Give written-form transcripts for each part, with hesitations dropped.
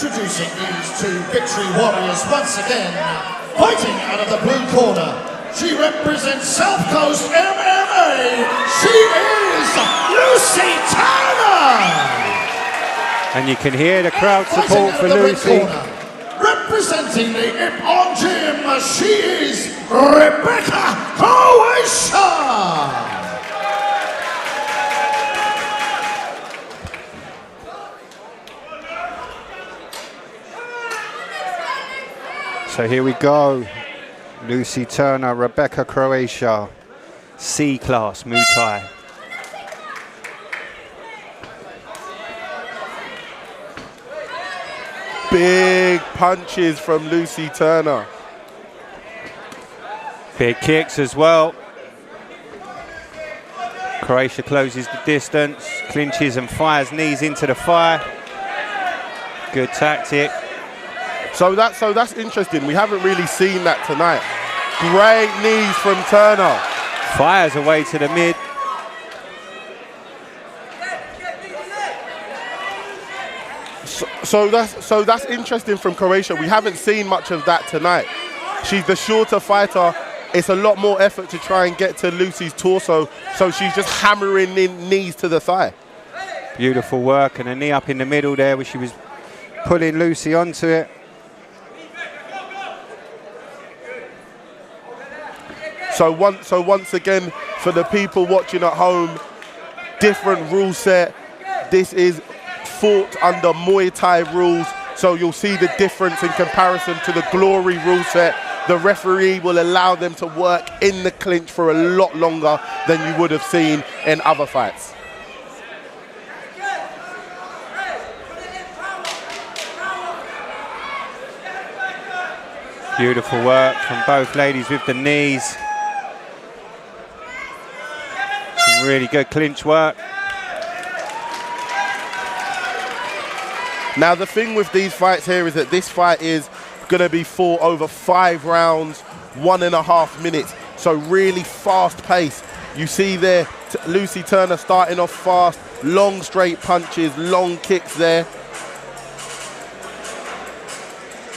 Introducing these two victory warriors once again, fighting out of the blue corner. She represents South Coast MMA. She is Lucy Turner. And you can hear the crowd support for Lucy. Representing the Ip-On Gym, she is Rebeka, Croatia. So here we go. Lucy Turner, Rebeka, Croatia, C-class Muay Thai. Big punches from Lucy Turner. Big kicks as well. Croatia closes the distance, clinches and fires knees into the fire. Good tactic. So that's interesting. We haven't really seen that tonight. Great knees from Turner. Fires away to the mid. So that's interesting from Croatia. We haven't seen much of that tonight. She's the shorter fighter. It's a lot more effort to try and get to Lucy's torso. So she's just hammering in knees to the thigh. Beautiful work, and a knee up in the middle there where she was pulling Lucy onto it. So once again, for the people watching at home, different rule set. This is fought under Muay Thai rules, so you'll see the difference in comparison to the Glory rule set. The referee will allow them to work in the clinch for a lot longer than you would have seen in other fights. Beautiful work from both ladies with the knees. Some really good clinch work. Now the thing with these fights here is that this fight is going to be fought over 5 rounds, 1.5 minutes. So really fast pace. You see there Lucy Turner starting off fast, long straight punches, long kicks there.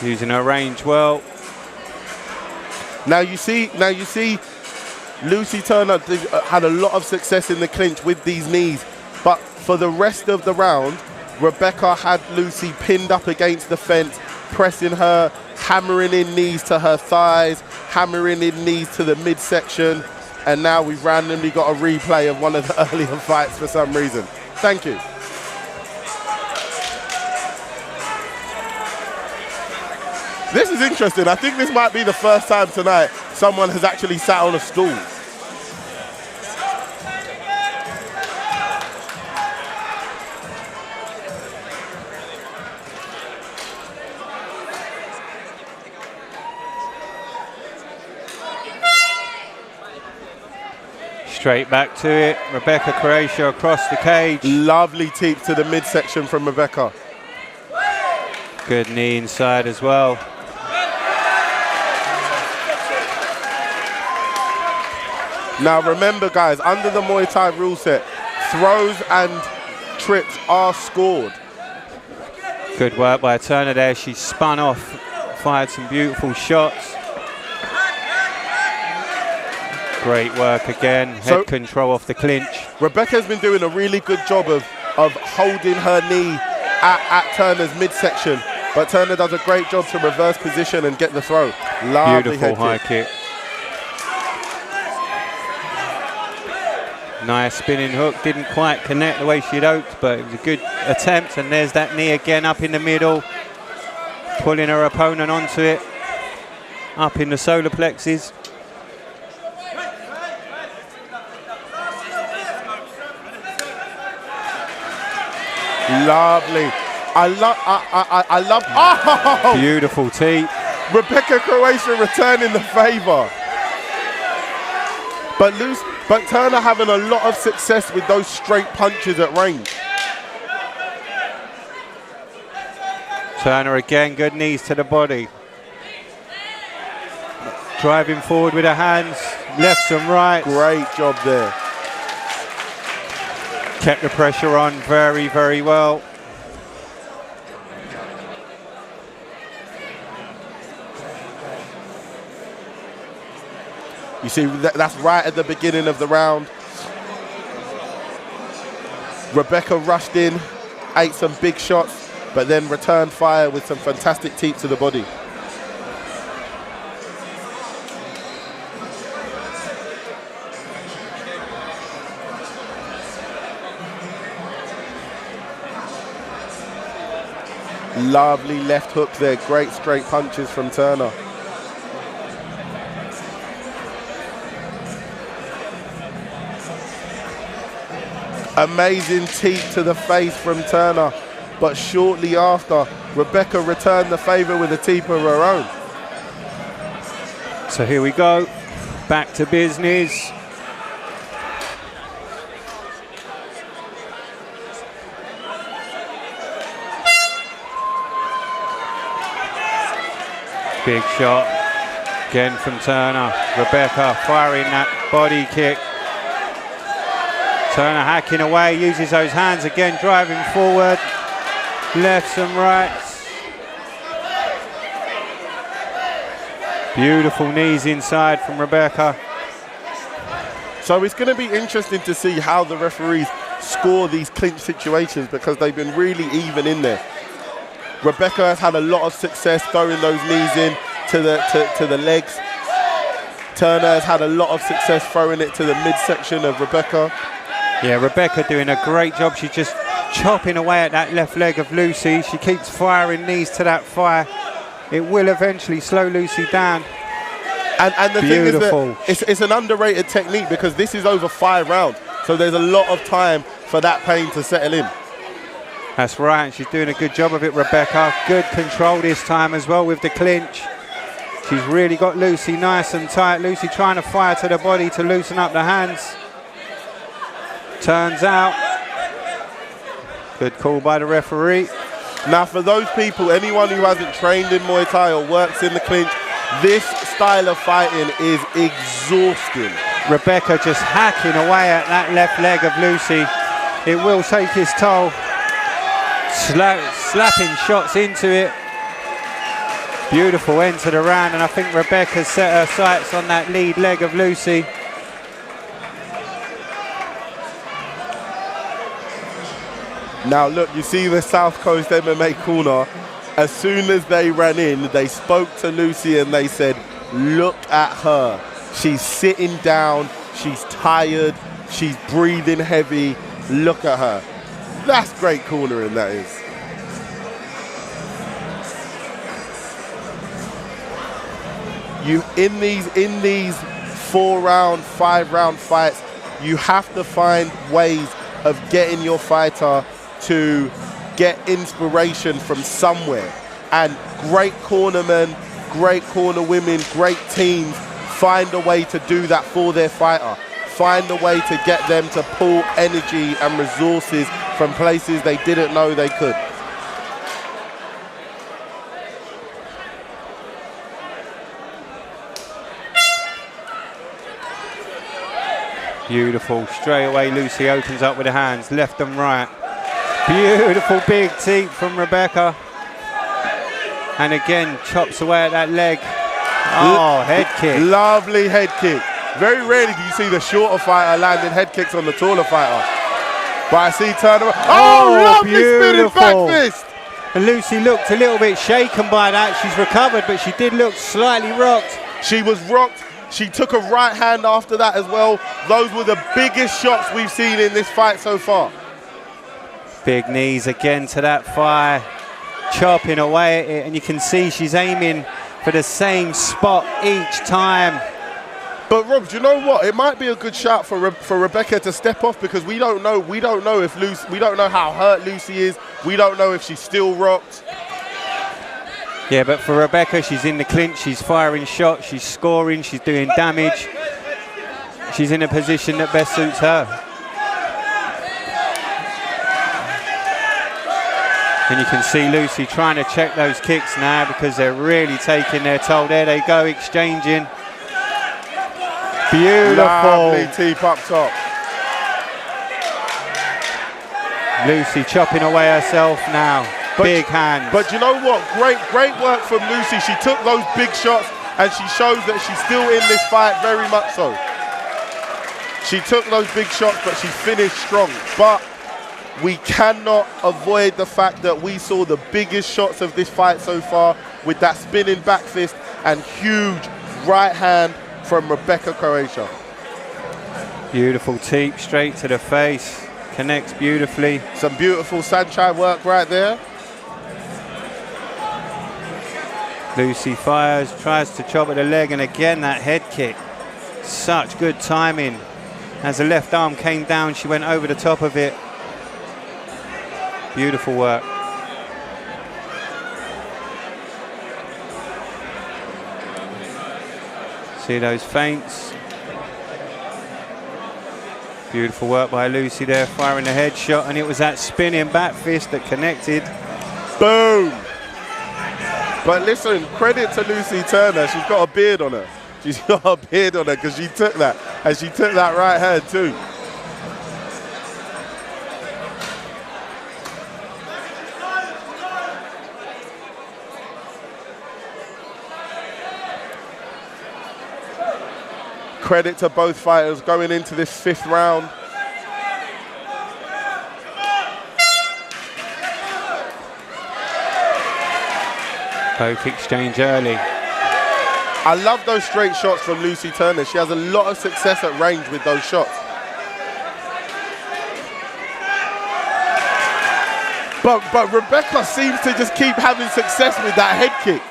Using her range well. Now you see Lucy Turner had a lot of success in the clinch with these knees, but for the rest of the round, Rebeka had Lucy pinned up against the fence, pressing her, hammering in knees to her thighs, hammering in knees to the midsection, and now we've randomly got a replay of one of the earlier fights for some reason. Thank you. This is interesting. I think this might be the first time tonight someone has actually sat on a stool. Straight back to it. Rebeka, Croatia across the cage. Lovely teep to the midsection from Rebeka. Good knee inside as well. Now remember guys, under the Muay Thai rule set, throws and trips are scored. Good work by Turner there. She spun off, fired some beautiful shots. Great work again, head control off the clinch. Rebeka's been doing a really good job of holding her knee at Turner's midsection, but Turner does a great job to reverse position and get the throw. Lovely beautiful high kick. Nice spinning hook, didn't quite connect the way she'd hoped, but it was a good attempt, and there's that knee again up in the middle, pulling her opponent onto it, up in the solar plexus. Lovely. I love. Oh! Beautiful tee. Rebeka, Croatia returning the favour. But Turner having a lot of success with those straight punches at range. Turner again, good knees to the body. Driving forward with her hands, lefts and rights. Great job there. Kept the pressure on very, very well. You see, that's right at the beginning of the round. Rebeka rushed in, ate some big shots, but then returned fire with some fantastic teep to the body. Lovely left hook there, great straight punches from Turner. Amazing teep to the face from Turner, but shortly after, Rebeka returned the favour with a teep of her own. So here we go, back to business. Big shot, again from Turner. Rebeka firing that body kick. Turner hacking away, uses those hands again, driving forward, lefts and rights. Beautiful knees inside from Rebeka. So it's going to be interesting to see how the referees score these clinch situations, because they've been really even in there. Rebeka has had a lot of success throwing those knees in to the legs. Turner has had a lot of success throwing it to the midsection of Rebeka. Yeah, Rebeka doing a great job. She's just chopping away at that left leg of Lucy. She keeps firing knees to that thigh. It will eventually slow Lucy down. And the Beautiful. thing is that it's an underrated technique, because this is over 5 rounds. So there's a lot of time for that pain to settle in. That's right, and she's doing a good job of it, Rebeka. Good control this time as well with the clinch. She's really got Lucy nice and tight. Lucy trying to fire to the body to loosen up the hands. Turns out. Good call by the referee. Now, for those people, anyone who hasn't trained in Muay Thai or works in the clinch, this style of fighting is exhausting. Rebeka just hacking away at that left leg of Lucy. It will take its toll. Slapping shots into it. Beautiful end to the round, and I think Rebeka set her sights on that lead leg of Lucy. Now look, you see the South Coast MMA corner. As soon as they ran in, they spoke to Lucy and they said, look at her. She's sitting down, she's tired, she's breathing heavy. Look at her. That's great cornering, that is. You in these 4-round, 5-round fights, you have to find ways of getting your fighter to get inspiration from somewhere. And great cornermen, great corner women, great teams find a way to do that for their fighter. Find a way to get them to pull energy and resources from places they didn't know they could. Beautiful. Straight away, Lucy opens up with the hands, left and right. Beautiful big teep from Rebeka. And again, chops away at that leg. Oh, head kick. Lovely head kick. Very rarely do you see the shorter fighter landing head kicks on the taller fighter. But I see Turner. Oh, lovely spinning back fist. And Lucy looked a little bit shaken by that. She's recovered, but she did look slightly rocked. She was rocked. She took a right hand after that as well. Those were the biggest shots we've seen in this fight so far. Big knees again to that thigh, chopping away at it, and you can see she's aiming for the same spot each time. But Rob, do you know what? It might be a good shot for Rebeka to step off, because we don't know if Lucy, we don't know how hurt Lucy is. We don't know if she's still rocked. Yeah, but for Rebeka, she's in the clinch, she's firing shots, she's scoring, she's doing damage. She's in a position that best suits her. And you can see Lucy trying to check those kicks now, because they're really taking their toll. There they go, exchanging. Beautiful. Lovely teep up top. Lucy chopping away herself now. Big hands. But you know what? Great work from Lucy. She took those big shots and she shows that she's still in this fight very much so. She took those big shots, but she finished strong. But we cannot avoid the fact that we saw the biggest shots of this fight so far with that spinning back fist and huge right hand from Rebeka, Croatia. Beautiful teep straight to the face. Connects beautifully. Some beautiful Sanchai work right there. Lucy fires, tries to chop at the leg, and again that head kick. Such good timing. As the left arm came down, she went over the top of it. Beautiful work. See those feints. Beautiful work by Lucy there, firing the headshot, and it was that spinning back fist that connected. Boom! But listen, credit to Lucy Turner. She's got a beard on her. She's got a beard on her because she took that, and she took that right hand too. Credit to both fighters going into this 5th round. Both exchange early. I love those straight shots from Lucy Turner. She has a lot of success at range with those shots. But Rebeka seems to just keep having success with that head kick.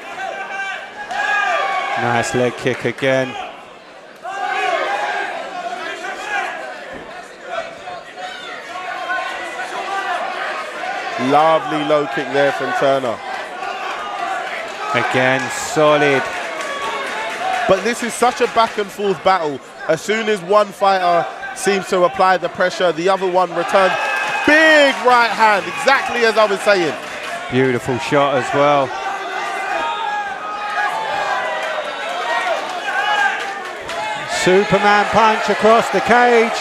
Nice leg kick again. Lovely low kick there from Turner. Again, solid. But this is such a back and forth battle. As soon as one fighter seems to apply the pressure, the other one returns. Big right hand, exactly as I was saying. Beautiful shot as well. Superman punch across the cage.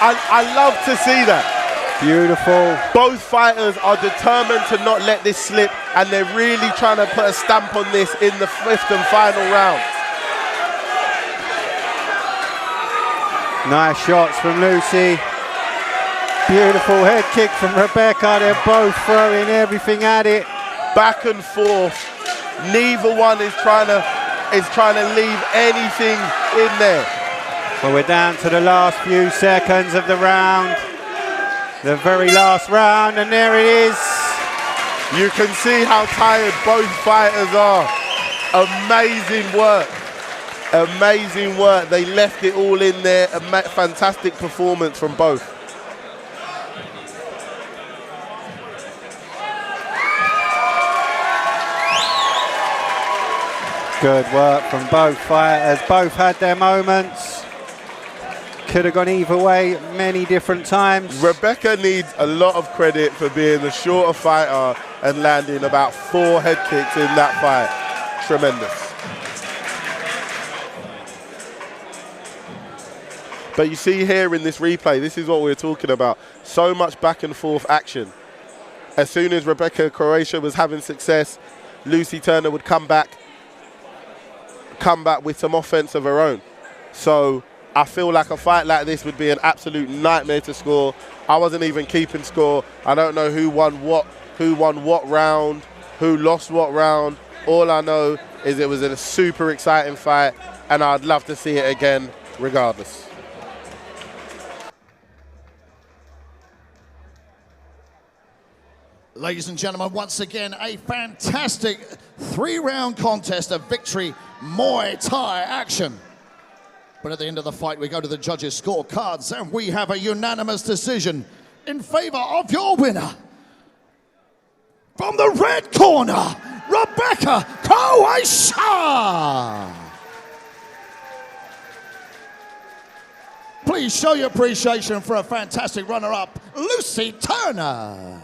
I love to see that. Beautiful. Both fighters are determined to not let this slip, and they're really trying to put a stamp on this in the 5th and final round. Nice shots from Lucy. Beautiful head kick from Rebeka. They're both throwing everything at it. Back and forth. Neither one is trying to leave anything in there. Well, we're down to the last few seconds of the round. The very last round, and there it is. You can see how tired both fighters are. Amazing work. Amazing work. They left it all in there. A fantastic performance from both. Good work from both fighters. Both had their moments. Could have gone either way many different times. Rebeka needs a lot of credit for being the shorter fighter and landing about 4 head kicks in that fight. Tremendous. But you see here in this replay, this is what we're talking about. So much back and forth action. As soon as Rebeka, Croatia was having success, Lucy Turner would come back with some offense of her own. So I feel like a fight like this would be an absolute nightmare to score. I wasn't even keeping score. I don't know who won what round, who lost what round. All I know is it was a super exciting fight, and I'd love to see it again regardless. Ladies and gentlemen, once again, a fantastic 3-round contest of Victory Muay Thai action. But at the end of the fight, we go to the judges' scorecards, and we have a unanimous decision in favor of your winner. From the red corner, Rebeka, Croatia. Please show your appreciation for a fantastic runner-up, Lucy Turner.